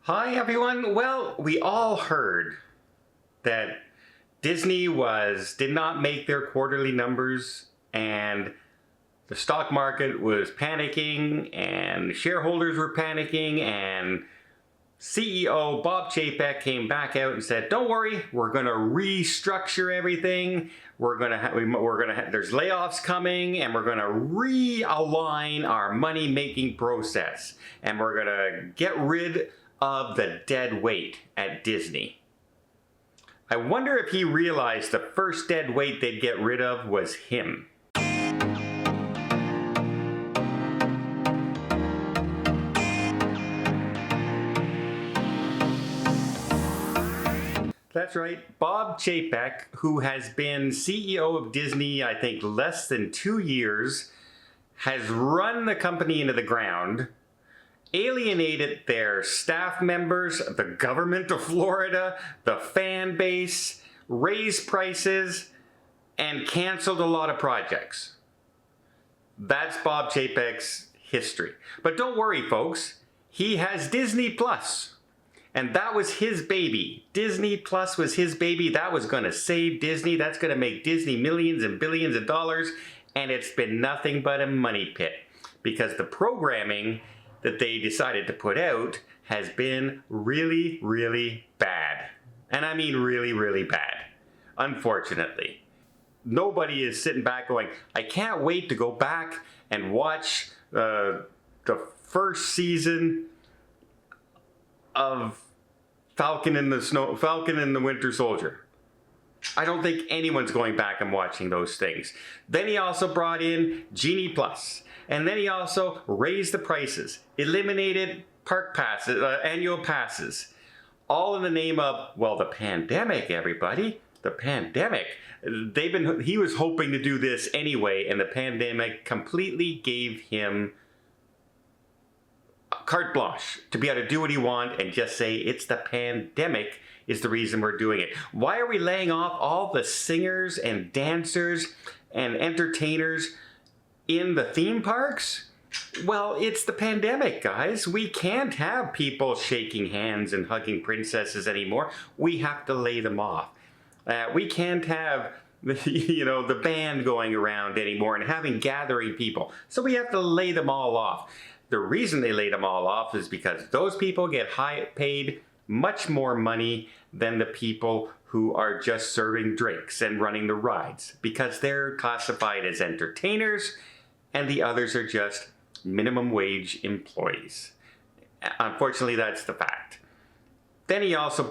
Hi everyone. Well, we all heard that Disney did not make their quarterly numbers and the stock market was panicking and shareholders were panicking and CEO Bob Chapek came back out and said, "Don't worry, we're going to restructure everything. There's layoffs coming and we're going to realign our money-making process and we're going to get rid of the dead weight at Disney." I wonder if he realized the first dead weight they'd get rid of was him. That's right, Bob Chapek, who has been CEO of Disney, I think, less than 2 years, has run the company into the ground, alienated their staff members, the government of Florida, the fan base, raised prices, and canceled a lot of projects. That's Bob Chapek's history. But don't worry, folks. He has Disney Plus. And that was his baby. Disney Plus was his baby. That was going to save Disney. That's going to make Disney millions and billions of dollars. And it's been nothing but a money pit. Because the programming that they decided to put out has been really, really bad. And I mean really, really bad. Unfortunately. Nobody is sitting back going, I can't wait to go back and watch the first season of Falcon and the Winter Soldier. I don't think anyone's going back and watching those things. Then he also brought in Genie Plus. And then he also raised the prices, eliminated park passes, annual passes, all in the name of, well, the pandemic, everybody. The pandemic. He was hoping to do this anyway, and the pandemic completely gave him carte blanche to be able to do what he wants and just say it's the pandemic is the reason we're doing it. Why are we laying off all the singers and dancers and entertainers in the theme parks? Well, it's the pandemic, guys. We can't have people shaking hands and hugging princesses anymore. We have to lay them off. We can't have the band going around anymore and having gathering people. So we have to lay them all off. The reason they laid them all off is because those people get paid much more money than the people who are just serving drinks and running the rides, because they're classified as entertainers and the others are just minimum wage employees. Unfortunately, that's the fact. Then he also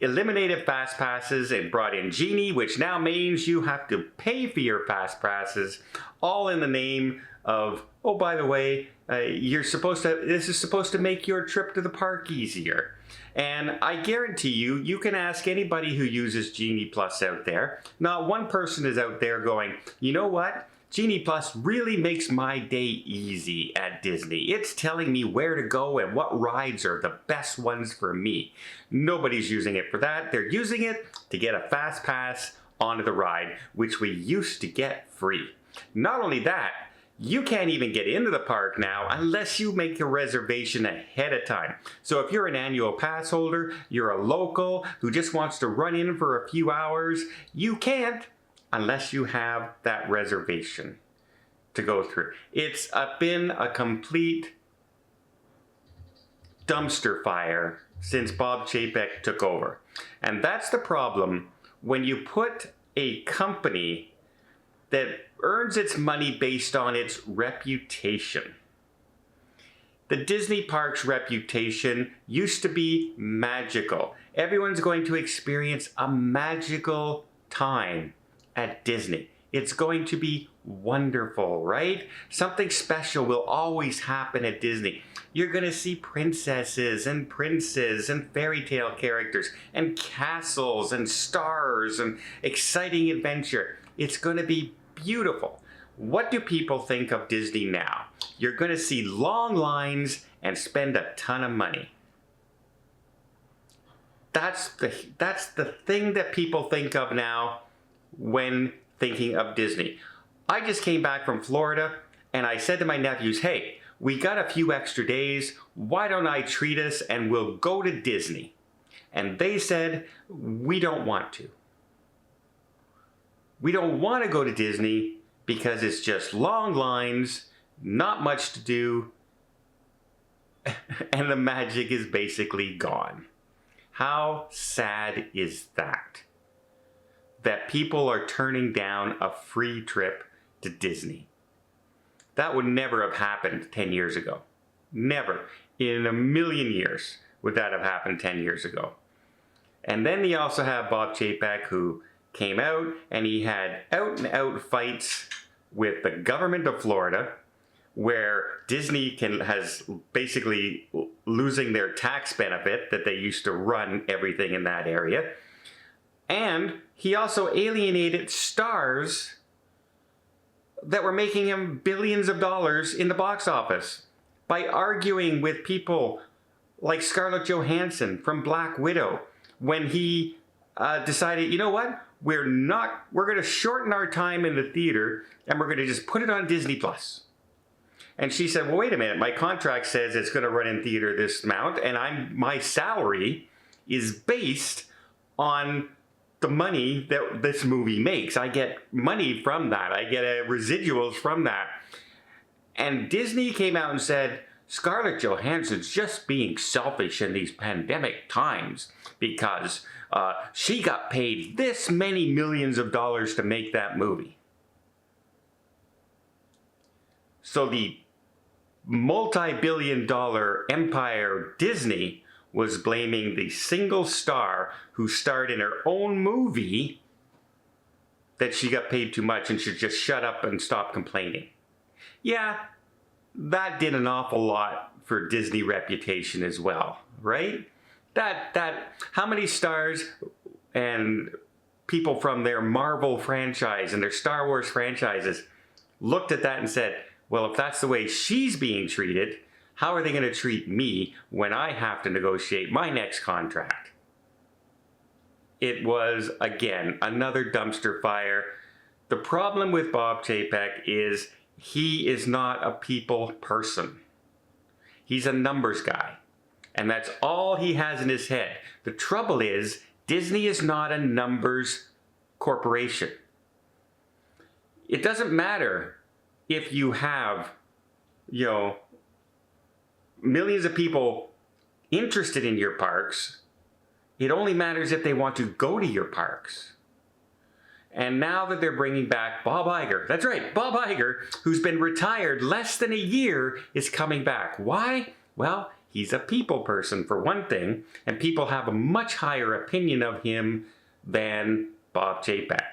eliminated fast passes and brought in Genie, which now means you have to pay for your fast passes, all in the name of, oh, by the way, this is supposed to make your trip to the park easier. And I guarantee you can ask anybody who uses Genie Plus out there. Not one person is out there going, you know what? Genie Plus really makes my day easy at Disney. It's telling me where to go and what rides are the best ones for me. Nobody's using it for that. They're using it to get a fast pass onto the ride, which we used to get free. Not only that, you can't even get into the park now unless you make a reservation ahead of time. So if you're an annual pass holder, you're a local who just wants to run in for a few hours, you can't unless you have that reservation to go through. It's been a complete dumpster fire since Bob Chapek took over. And that's the problem when you put a company that earns its money based on its reputation. The Disney park's reputation used to be magical. Everyone's going to experience a magical time at Disney. It's going to be wonderful, right? Something special will always happen at Disney. You're going to see princesses and princes and fairy tale characters and castles and stars and exciting adventure. It's going to be beautiful. What do people think of Disney now? You're going to see long lines and spend a ton of money. That's the thing that people think of now when thinking of Disney. I just came back from Florida and I said to my nephews, hey, we got a few extra days. Why don't I treat us and we'll go to Disney? And they said, we don't want to. We don't want to go to Disney because it's just long lines, not much to do, and the magic is basically gone. How sad is that? That people are turning down a free trip to Disney. That would never have happened 10 years ago. Never. In a million years would that have happened 10 years ago. And then you also have Bob Chapek, who came out and he had out and out fights with the government of Florida, where Disney has basically losing their tax benefit that they used to run everything in that area. And he also alienated stars that were making him billions of dollars in the box office by arguing with people like Scarlett Johansson from Black Widow when he decided, you know what? We're going to shorten our time in the theater and we're going to just put it on Disney Plus. And she said, well, wait a minute. My contract says it's going to run in theater this amount, and my salary is based on the money that this movie makes. I get money from that. I get residuals from that. And Disney came out and said, Scarlett Johansson's just being selfish in these pandemic times because she got paid this many millions of dollars to make that movie. So the multi-billion-dollar empire Disney was blaming the single star who starred in her own movie that she got paid too much and should just shut up and stop complaining. Yeah, that did an awful lot for Disney reputation as well, right? How many stars and people from their Marvel franchise and their Star Wars franchises looked at that and said, well, if that's the way she's being treated, how are they going to treat me when I have to negotiate my next contract? It was, again, another dumpster fire. The problem with Bob Chapek is he is not a people person. He's a numbers guy. And that's all he has in his head. The trouble is, Disney is not a numbers corporation. It doesn't matter if you have, millions of people interested in your parks. It only matters if they want to go to your parks. And now that they're bringing back Bob Iger, that's right, Bob Iger, who's been retired less than a year, is coming back. Why? Well, he's a people person, for one thing, and people have a much higher opinion of him than Bob Chapek,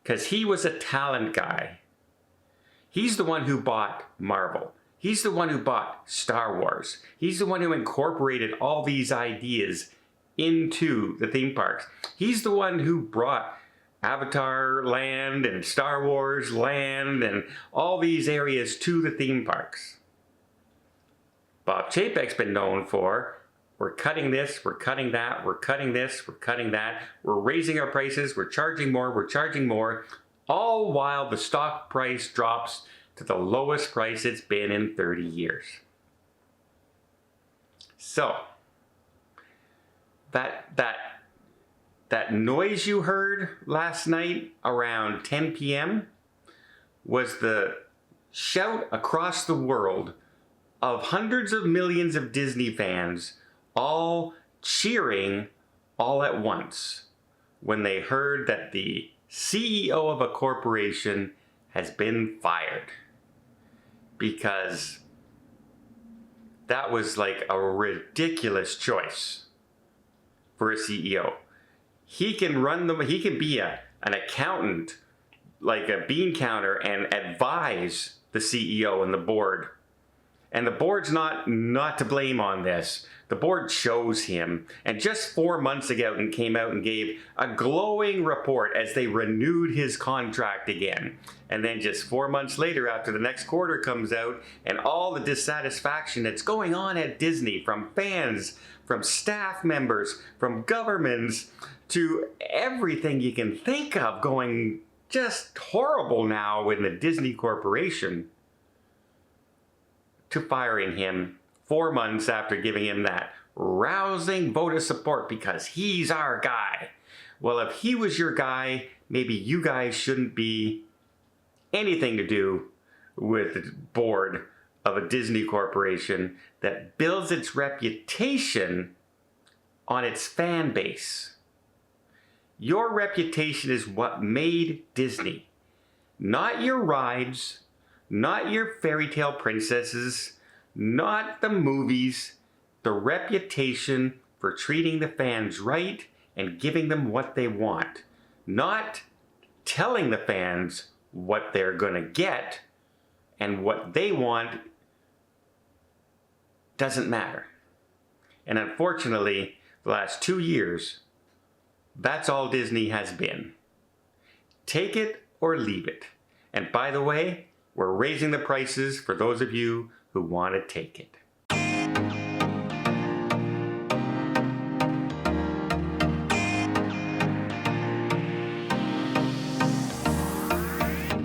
because he was a talent guy. He's the one who bought Marvel. He's the one who bought Star Wars. He's the one who incorporated all these ideas into the theme parks. He's the one who brought Avatar Land and Star Wars Land and all these areas to the theme parks. Bob Chapek's been known for, we're cutting this, we're cutting that, we're cutting this, we're cutting that, we're raising our prices, we're charging more, all while the stock price drops to the lowest price it's been in 30 years. So, that noise you heard last night around 10 p.m. was the shout across the world of hundreds of millions of Disney fans all cheering all at once when they heard that the CEO of a corporation has been fired. Because that was like a ridiculous choice for a CEO. He can be an accountant, like a bean counter, and advise the CEO and the board. And the board's not to blame on this. The board chose him, and just 4 months ago and came out and gave a glowing report as they renewed his contract again. And then just 4 months later, after the next quarter comes out, and all the dissatisfaction that's going on at Disney from fans, from staff members, from governments, to everything you can think of going just horrible now in the Disney Corporation, to firing him 4 months after giving him that rousing vote of support because he's our guy. Well, if he was your guy, maybe you guys shouldn't be anything to do with the board of a Disney corporation that builds its reputation on its fan base. Your reputation is what made Disney. Not your rides, not your fairy tale princesses, not the movies, the reputation for treating the fans right and giving them what they want. Not telling the fans what they're gonna get and what they want doesn't matter. And unfortunately, the last 2 years, that's all Disney has been. Take it or leave it. And by the way, we're raising the prices for those of you who want to take it.